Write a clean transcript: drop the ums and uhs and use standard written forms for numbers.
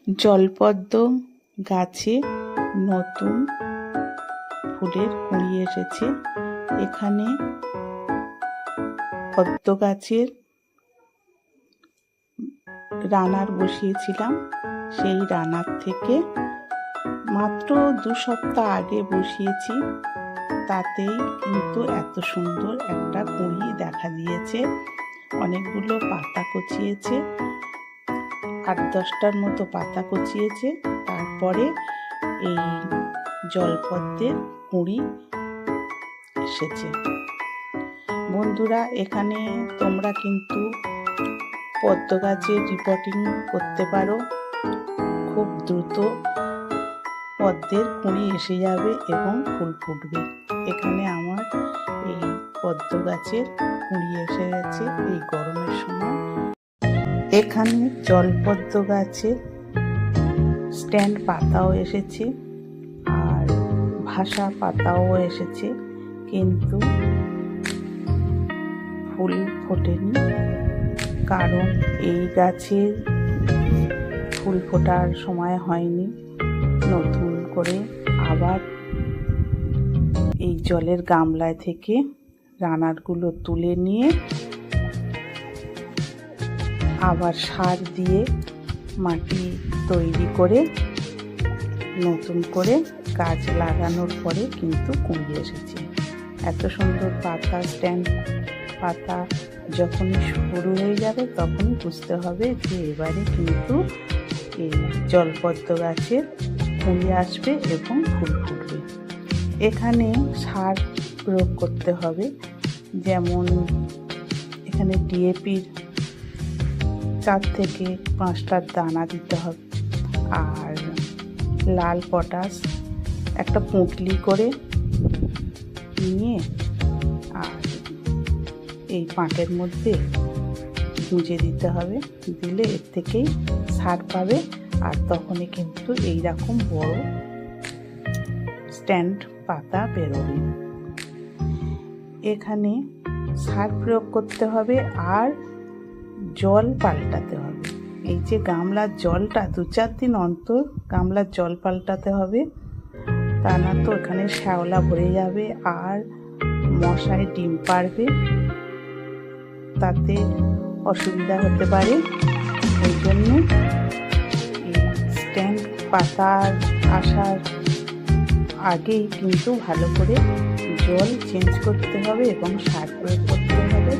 জলপদ্ম গাছে নতুন ফুলের কুঁড়ি এসেছে। এখানে পদ্ম গাছের রানার বসিয়েছিলাম। সেই রানার থেকে মাত্র 2 সপ্তাহ আগে বসিয়েছি, তাতেই কিন্তু এত সুন্দর একটা কুঁড়ি দেখা দিয়েছে। অনেকগুলো পাতা কচিয়েছে, 8-10টার মতো পাতা কচিয়েছে। তারপরে এই জলপদ্মের কুঁড়ি এসেছে। বন্ধুরা, এখানে তোমরা কিন্তু পদ্ম গাছের রিপোর্টিং করতে পারো। খুব দ্রুত পদ্মের কুঁড়ি এসে যাবে এবং ফুল ফুটবে। এখানে আমার এই পদ্ম গাছের কুঁড়ি এসে গেছে এই গরমের সময়। এখানে জলপদ্ম গাছের স্ট্যান্ড পাতাও এসেছে আর ভাসা পাতাও এসেছে, কিন্তু ফুল ফোটেনি। কারণ এই গাছের ফুল ফোটার সময় হয়নি। নতুন করে আবার এই জলের গামলায় থেকে রানারগুলো তুলে নিয়ে আবার সার দিয়ে মাটি তৈরি করে নতুন করে গাছ লাগানোর পরে কিন্তু কুঁড়ি এসেছে। এত সুন্দর পাতা, স্ট্যান্ড পাতা যখনই শুরু হয়ে যাবে তখনই বুঝতে হবে যে এবারে কিন্তু এই জলপদ্ম গাছের কুঁড়ি আসবে এবং ফুল ফুটবে। এখানে সার প্রয়োগ করতে হবে, যেমন এখানে ডিএপির 4 থেকে 5টা দানা দিতে হবে, আর লাল পটাশ একটা পুঁটলি করে নিয়ে আর এই পাটের মধ্যে গুঁজে দিতে হবে। দিলে এর থেকেই সার পাবে, আর তখনই কিন্তু এইরকম বড় স্ট্যান্ড পাতা বেরোবে। এখানে সার প্রয়োগ করতে হবে আর জল পাল্টাতে হবে। এই যে গামলার জলটা 2-4 দিন অন্তর গামলার জল পাল্টাতে হবে, তা না তো এখানে শ্যাওলা ভরে যাবে আর মশায় ডিম পাড়বে, তাতে অসুবিধা হতে পারে। ওই জন্য স্ট্যান্ড পাতা আসার আগেই কিন্তু ভালো করে জল চেঞ্জ করতে হবে এবং সার প্রয়োগ করতে হবে।